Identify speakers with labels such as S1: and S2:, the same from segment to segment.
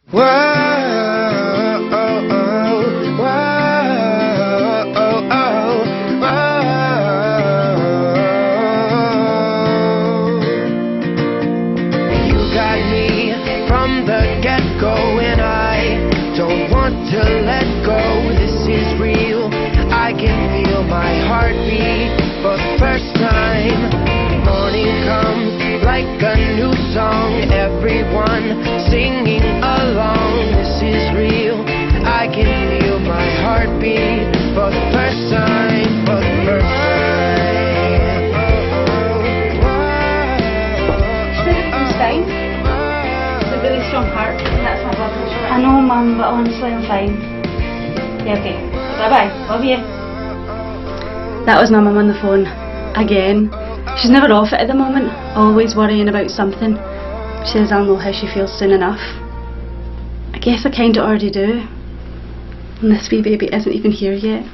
S1: Whoa, oh, oh, whoa, oh, oh, whoa. You got me from the get-go, and I don't want to let go. This is real. I can feel my heartbeat for the first time. Morning comes like a new song. Everyone singing along. This is real. I can feel my heartbeat for the first time. For the first time.
S2: It's fine. It's a really strong heart. That's my blood pressure. I know, Mum, but honestly, I'm fine. Yeah, okay. Bye-bye. Love you. That was my mum on the phone. Again. She's never off it at the moment. Always worrying about something. She says I'll know how she feels soon enough. I guess I kinda already do. And this wee baby isn't even here yet.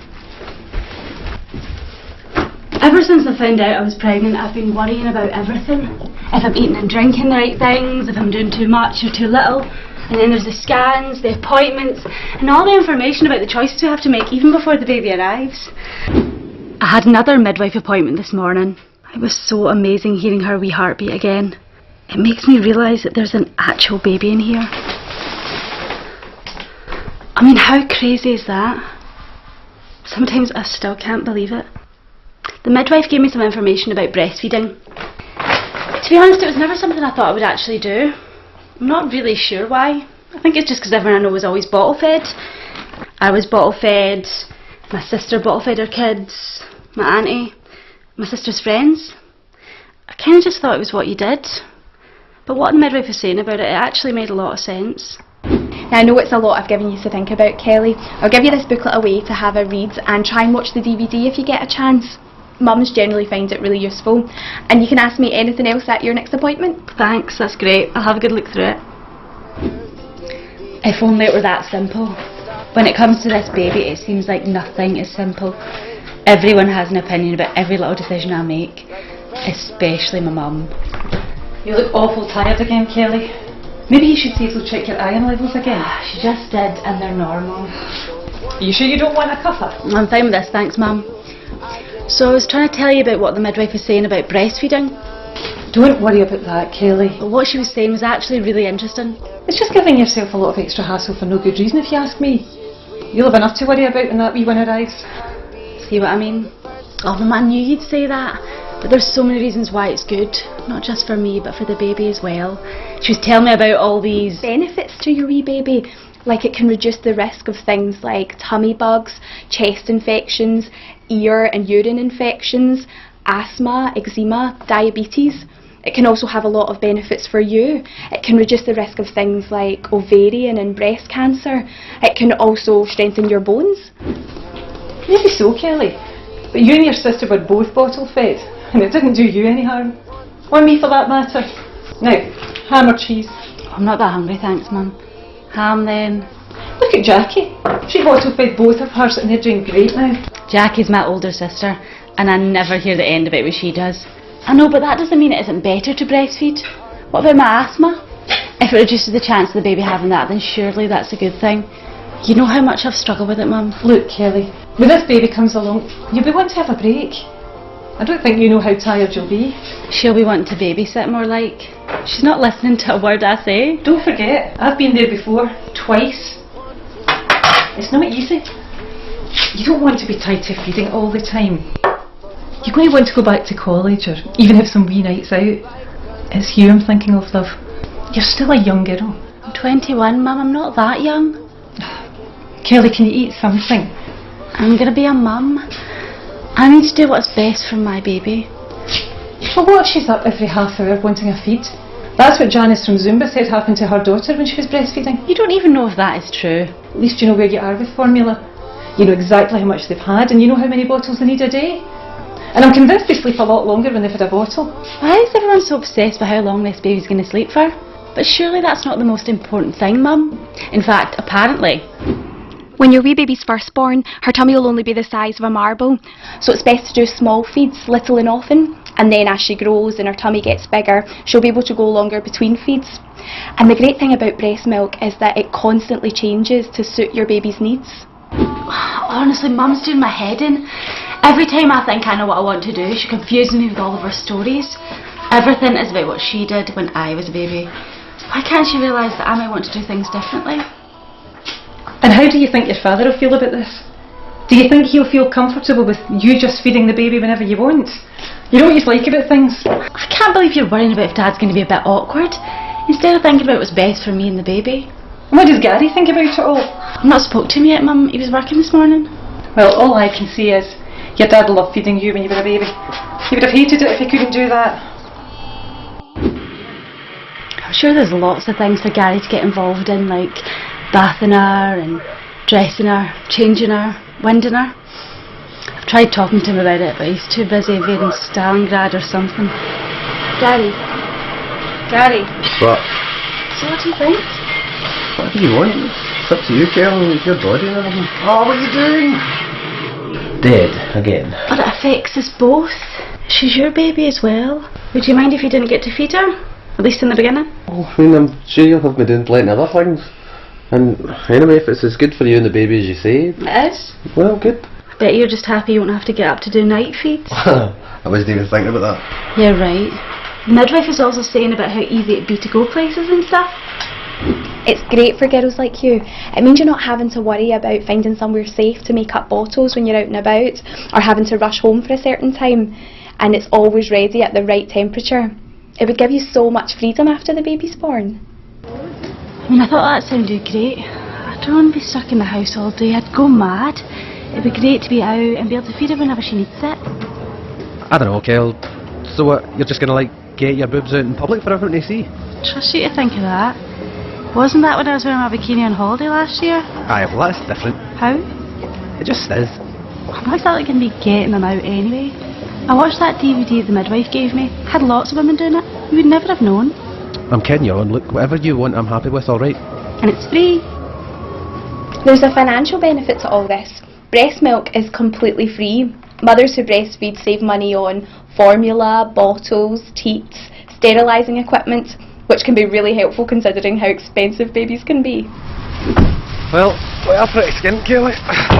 S2: Ever since I found out I was pregnant, I've been worrying about everything. If I'm eating and drinking the right things, if I'm doing too much or too little. And then there's the scans, the appointments, and all the information about the choices we have to make even before the baby arrives. I had another midwife appointment this morning. It was so amazing hearing her wee heartbeat again. It makes me realise that there's an actual baby in here. I mean, how crazy is that? Sometimes I still can't believe it. The midwife gave me some information about breastfeeding. To be honest, it was never something I thought I would actually do. I'm not really sure why. I think it's just because everyone I know was always bottle fed. I was bottle fed, my sister bottle fed her kids, my auntie, my sister's friends. I kind of just thought it was what you did. But what the midwife was saying about it, it actually made a lot of sense.
S3: Now, I know it's a lot I've given you to think about, Kelly. I'll give you this booklet away to have a read and try and watch the DVD if you get a chance. Mums generally find it really useful. And you can ask me anything else at your next appointment.
S2: Thanks, that's great. I'll have a good look through it. If only it were that simple. When it comes to this baby, it seems like nothing is simple. Everyone has an opinion about every little decision I make, especially my mum.
S4: You look awful tired again, Kelly. Maybe you should safely check your iron levels again.
S2: She just did, and they're normal.
S4: Are you sure you don't want a cuppa?
S2: I'm fine with this, thanks, Mum. So I was trying to tell you about what the midwife was saying about breastfeeding.
S4: Don't worry about that, Kelly.
S2: But what she was saying was actually really interesting.
S4: It's just giving yourself a lot of extra hassle for no good reason, if you ask me. You'll have enough to worry about when that wee one arrives.
S2: See what I mean? Oh, Mum, I knew you'd say that. But there's so many reasons why it's good. Not just for me, but for the baby as well. She was telling me about all these
S3: benefits to your wee baby. Like it can reduce the risk of things like tummy bugs, chest infections, ear and urine infections, asthma, eczema, diabetes. It can also have a lot of benefits for you. It can reduce the risk of things like ovarian and breast cancer. It can also strengthen your bones.
S4: Maybe so, Kelly. But you and your sister were both bottle fed, and it didn't do you any harm. Or me for that matter. Now, ham or cheese?
S2: Oh, I'm not that hungry, thanks, Mum. Ham then.
S4: Look at Jackie. She bottle fed both of hers and they're doing great now.
S2: Jackie's my older sister, and I never hear the end about what she does. I know, but that doesn't mean it isn't better to breastfeed. What about my asthma? If it reduces the chance of the baby having that, then surely that's a good thing. You know how much I've struggled with it, Mum.
S4: Look, Kelly, when this baby comes along, you'll be wanting to have a break. I don't think you know how tired you'll be.
S2: She'll be wanting to babysit more like. She's not listening to a word I say.
S4: Don't forget, I've been there before, twice. It's not easy. You don't want to be tied to feeding all the time. You're going to want to go back to college or even have some wee nights out. It's you I'm thinking of, love. You're still a young girl.
S2: I'm 21, Mum, I'm not that young.
S4: Kelly, can you eat something?
S2: I'm going to be a mum. I need to do what's best for my baby.
S4: Well, what if she's up every half hour wanting a feed? That's what Janice from Zumba said happened to her daughter when she was breastfeeding.
S2: You don't even know if that is true.
S4: At least you know where you are with formula. You know exactly how much they've had and you know how many bottles they need a day. And I'm convinced they sleep a lot longer when they've had a bottle.
S2: Why is everyone so obsessed with how long this baby's going to sleep for? But surely that's not the most important thing, Mum. In fact, apparently.
S3: When your wee baby's first born, her tummy will only be the size of a marble, so it's best to do small feeds, little and often, and then as she grows and her tummy gets bigger, she'll be able to go longer between feeds. And the great thing about breast milk is that it constantly changes to suit your baby's needs.
S2: Honestly, Mum's doing my head in. Every time I think I know what I want to do, she confuses me with all of her stories. Everything is about what she did when I was a baby. Why can't she realise that I might want to do things differently?
S4: And how do you think your father will feel about this? Do you think he'll feel comfortable with you just feeding the baby whenever you want? You know what he's like about things?
S2: I can't believe you're worrying about if Dad's going to be a bit awkward, instead of thinking about what's best for me and the baby.
S4: And what does Gary think about it all?
S2: I've not spoke to him yet, Mum. He was working this morning.
S4: Well, all I can say is your dad loved feeding you when you were a baby. He would have hated it if he couldn't do that.
S2: I'm sure there's lots of things for Gary to get involved in, like bathing her and dressing her, changing her, winding her. I've tried talking to him about it, but he's too busy evading Stalingrad or something. Gary.
S5: What?
S2: So what do you think?
S5: What do you want? It's up to you, Carol. It's your body and everything. Oh, what are you doing? Dead again.
S2: But it affects us both. She's your baby as well. Would you mind if you didn't get to feed her? At least in the beginning?
S5: Oh, I mean, I'm sure you'll have me doing plenty of other things. And anyway, if it's as good for you and the baby as you say...
S2: It is.
S5: Well, good.
S2: I bet you're just happy you won't have to get up to do night feeds.
S5: I wasn't even thinking about that.
S2: Yeah, right. The midwife was also saying about how easy it'd be to go places and stuff.
S3: It's great for girls like you. It means you're not having to worry about finding somewhere safe to make up bottles when you're out and about, or having to rush home for a certain time, and it's always ready at the right temperature. It would give you so much freedom after the baby's born.
S2: I mean, I thought that sounded great. I don't want to be stuck in the house all day. I'd go mad. It'd be great to be out and be able to feed her whenever she needs it.
S5: I don't know, Kel. So what, you're just gonna get your boobs out in public for everyone to see?
S2: Trust you to think of that. Wasn't that when I was wearing my bikini on holiday last year?
S5: Aye, well that's different.
S2: How?
S5: It just is.
S2: I'm not exactly going to be getting them out anyway. I watched that DVD the midwife gave me. Had lots of women doing it. You would never have known.
S5: I'm kidding you on. Look, whatever you want I'm happy with, alright?
S2: And it's free.
S3: There's a financial benefit to all this. Breast milk is completely free. Mothers who breastfeed save money on formula, bottles, teats, sterilising equipment, which can be really helpful considering how expensive babies can be.
S5: Well, we are pretty skint, Kelly.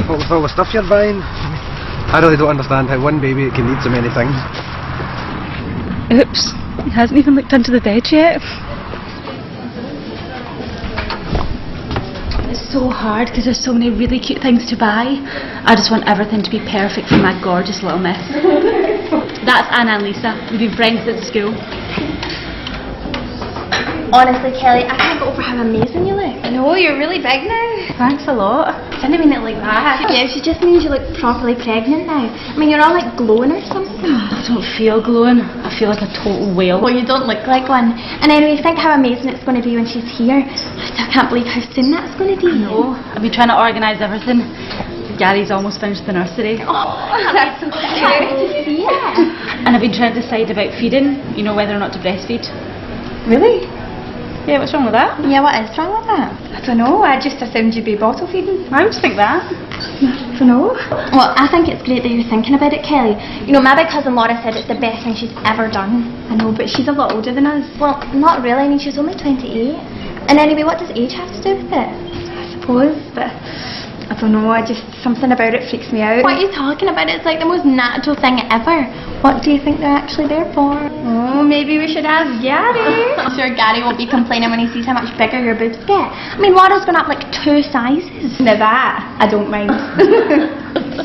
S5: With all the stuff you're buying. I really don't understand how one baby can need so many things.
S2: Oops. He hasn't even looked under the bed yet. It's so hard because there's so many really cute things to buy. I just want everything to be perfect for my gorgeous little miss. That's Anna and Lisa. We've been friends since school.
S6: Honestly, Kelly, I can't get over how amazing you look. I know, you're really big now.
S2: Thanks a lot.
S6: I didn't mean it like that. Yeah, she just means you look properly pregnant now. I mean, you're all like glowing or something.
S2: I don't feel glowing. I feel like a total whale.
S6: Well, you don't look like one. And anyway, think how amazing it's going to be when she's here. I still can't believe how soon that's going to be.
S2: No, I've been trying to organise everything. Gary's almost finished the nursery.
S6: Oh, that's so cute. Yeah.
S2: And I've been trying to decide about feeding, you know, whether or not to breastfeed.
S6: Really?
S2: Yeah, what's wrong with that?
S6: Yeah, what is wrong with that? I don't know, I just assumed you'd be bottle feeding.
S2: I always think that.
S6: I don't know. Well, I think it's great that you're thinking about it, Kelly. You know, my big cousin Laura said it's the best thing she's ever done. I know, but she's a lot older than us. Well, not really, I mean, she's only 28. And anyway, what does age have to do with it? I suppose, but I don't know, something about it freaks me out. What are you talking about? It's like the most natural thing ever. What do you think they're actually there for? Oh, maybe we should ask Gary. I'm sure Gary won't be complaining when he sees how much bigger your boobs get. I mean, Laura's gone up like 2 sizes. Now that, I don't mind.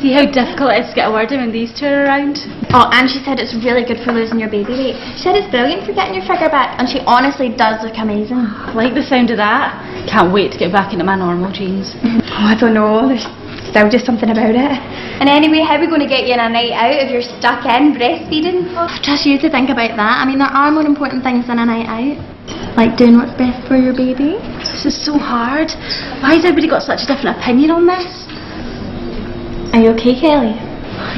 S2: See how difficult it is to get a word in when these two are around?
S6: Oh, and she said it's really good for losing your baby weight. She said it's brilliant for getting your figure back, and she honestly does look amazing.
S2: I like the sound of that. Can't wait to get back into my normal jeans.
S6: Oh, I don't know. There's still just something about it. And anyway, how are we going to get you in a night out if you're stuck in breastfeeding? Oh, just you to think about that. I mean, there are more important things than a night out. Like doing what's best for your baby.
S2: This is so hard. Why has everybody got such a different opinion on this?
S6: Are you okay, Kelly?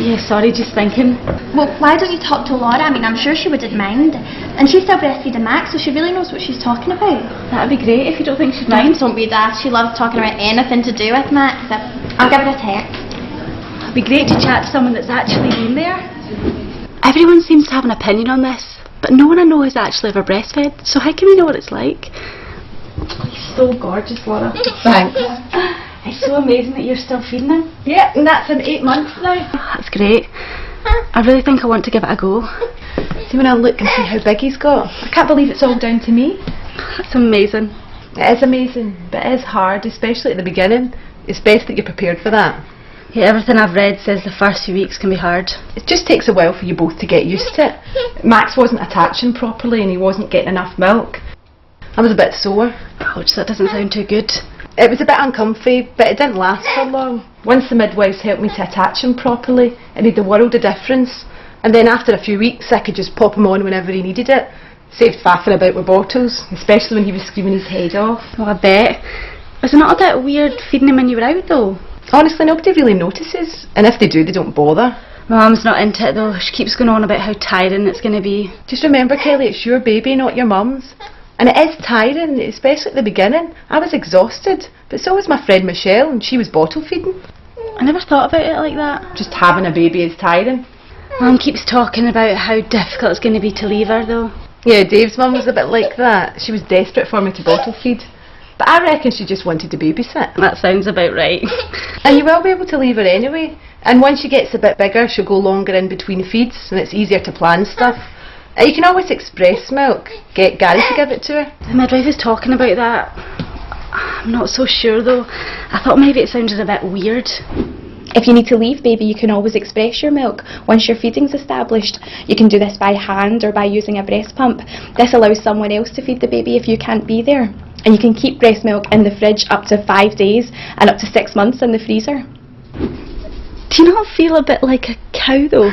S2: Yeah, sorry, just thinking.
S6: Well, why don't you talk to Laura? I mean, I'm sure she wouldn't mind. And she's still breastfeeding Max, so she really knows what she's talking about.
S2: That'd be great if you don't think she'd mind.
S6: Don't be daft. She loves talking about anything to do with Max. I'll give her a text.
S2: It'd be great to chat to someone that's actually been there. Everyone seems to have an opinion on this, but no one I know has actually ever breastfed, so how can we know what it's like? He's so gorgeous, Laura.
S4: Thanks.
S2: It's so amazing that you're still feeding him.
S4: Yeah, and that's in 8 months now.
S2: That's great. I really think I want to give it a go.
S4: See when I look and see how big he's got. I can't believe it's all down to me.
S2: That's amazing.
S4: It is amazing, but it is hard, especially at the beginning. It's best that you're prepared for that.
S2: Yeah, everything I've read says the first few weeks can be hard.
S4: It just takes a while for you both to get used to it. Max wasn't attaching properly and he wasn't getting enough milk. I was a bit sore.
S2: Ouch, that doesn't sound too good.
S4: It was a bit uncomfy, but it didn't last for long. Once the midwives helped me to attach him properly, it made a world of difference. And then after a few weeks, I could just pop him on whenever he needed it. Saved faffing about with bottles, especially when he was screaming his head off.
S2: Oh, I bet. Was it not a bit weird feeding him when you were out, though?
S4: Honestly, nobody really notices, and if they do, they don't bother.
S2: Mum's not into it, though. She keeps going on about how tiring it's going to be.
S4: Just remember, Kelly, it's your baby, not your mum's. And it is tiring, especially at the beginning. I was exhausted, but so was my friend Michelle, and she was bottle feeding.
S2: I never thought about it like that.
S4: Just having a baby is tiring.
S2: Mum keeps talking about how difficult it's going to be to leave her, though.
S4: Yeah, Dave's mum was a bit like that. She was desperate for me to bottle feed. But I reckon she just wanted to babysit.
S2: That sounds about right.
S4: And you will be able to leave her anyway. And once she gets a bit bigger, she'll go longer in between feeds, and it's easier to plan stuff. You can always express milk. Get Gary to give it to her.
S2: The midwife is talking about that. I'm not so sure, though. I thought maybe it sounded a bit weird.
S3: If you need to leave baby, you can always express your milk once your feeding's established. You can do this by hand or by using a breast pump. This allows someone else to feed the baby if you can't be there. And you can keep breast milk in the fridge up to 5 days and up to 6 months in the freezer.
S2: Do you not feel a bit like a cow, though?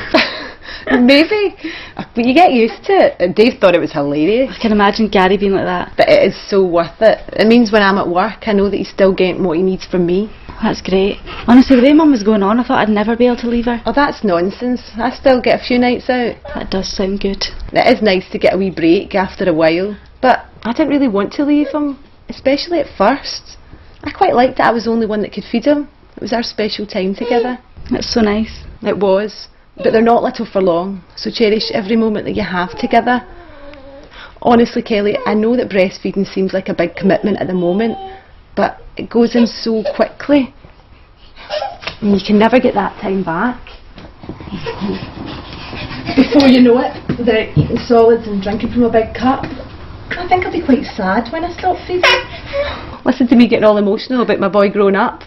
S4: Maybe. But you get used to it. And Dave thought it was hilarious.
S2: I can imagine Gary being like that.
S4: But it is so worth it. It means when I'm at work, I know that he's still getting what he needs from me.
S2: That's great. Honestly, the way Mum was going on, I thought I'd never be able to leave her.
S4: Oh, that's nonsense. I still get a few nights out.
S2: That does sound good.
S4: It is nice to get a wee break after a while. But I didn't really want to leave him, especially at first. I quite liked that I was the only one that could feed him. It was our special time together.
S2: That's so nice.
S4: It was. But they're not little for long, so cherish every moment that you have together. Honestly, Kelly, I know that breastfeeding seems like a big commitment at the moment, but it goes in so quickly. And you can never get that time back. Before you know it, they're eating solids and drinking from a big cup. I think I'll be quite sad when I stop feeding. Listen to me getting all emotional about my boy growing up.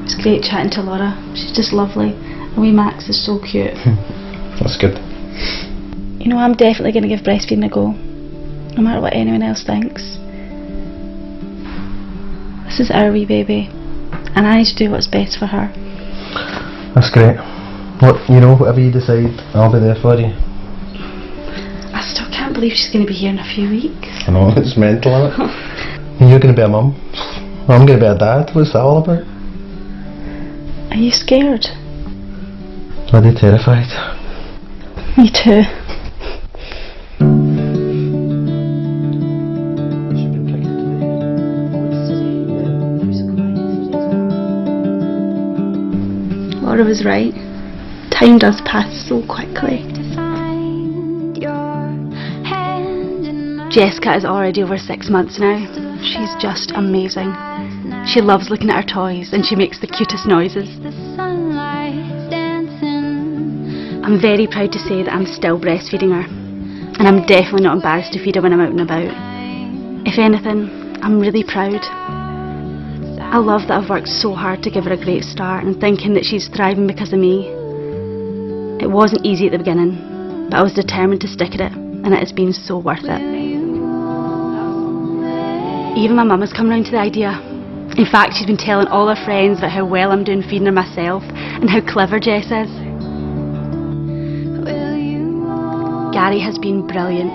S2: It's great chatting to Laura. She's just lovely. And wee Max is so cute.
S5: That's good.
S2: You know, I'm definitely going to give breastfeeding a go, no matter what anyone else thinks. This is our wee baby, and I need to do what's best for her.
S5: That's great. Whatever you decide, I'll be there for you.
S2: I still can't believe she's going to be here in a few weeks.
S5: I know, it's mental, isn't it? And you're going to be a mum. I'm going to be a dad. What's that all about?
S2: Are you scared?
S5: Bloody terrified.
S2: Me too. Laura was right. Time does pass so quickly. Jessica is already over 6 months now. She's just amazing. She loves looking at her toys and she makes the cutest noises. I'm very proud to say that I'm still breastfeeding her, and I'm definitely not embarrassed to feed her when I'm out and about. If anything, I'm really proud. I love that I've worked so hard to give her a great start and thinking that she's thriving because of me. It wasn't easy at the beginning, but I was determined to stick at it, and it has been so worth it. Even my mum has come round to the idea. In fact, she's been telling all her friends about how well I'm doing feeding her myself and how clever Jess is. Gary has been brilliant.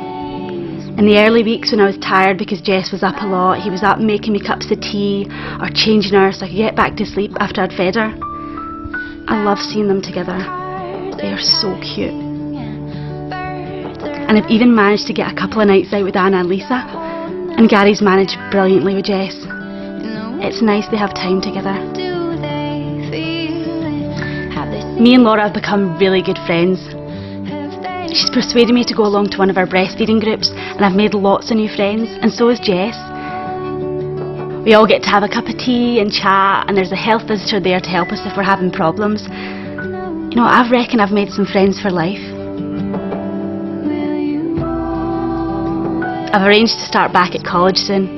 S2: In the early weeks when I was tired because Jess was up a lot, he was up making me cups of tea or changing her so I could get back to sleep after I'd fed her. I love seeing them together. They are so cute. And I've even managed to get a couple of nights out with Anna and Lisa. And Gary's managed brilliantly with Jess. It's nice they have time together. Me and Laura have become really good friends. She's persuaded me to go along to one of our breastfeeding groups, and I've made lots of new friends, and so has Jess. We all get to have a cup of tea and chat, and there's a health visitor there to help us if we're having problems. You know, I reckon I've made some friends for life. I've arranged to start back at college soon,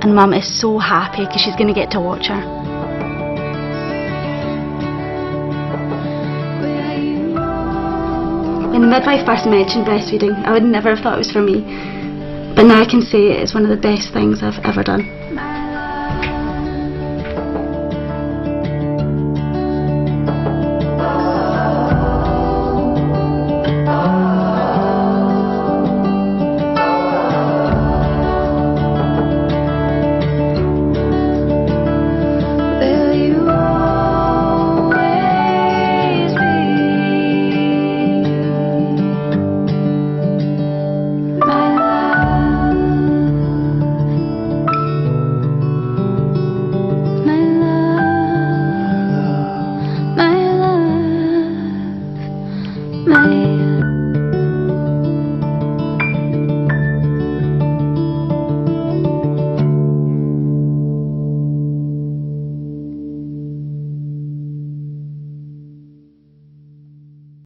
S2: and Mum is so happy because she's going to get to watch her. When the midwife first mentioned breastfeeding, I would never have thought it was for me, but now I can say it is one of the best things I've ever done.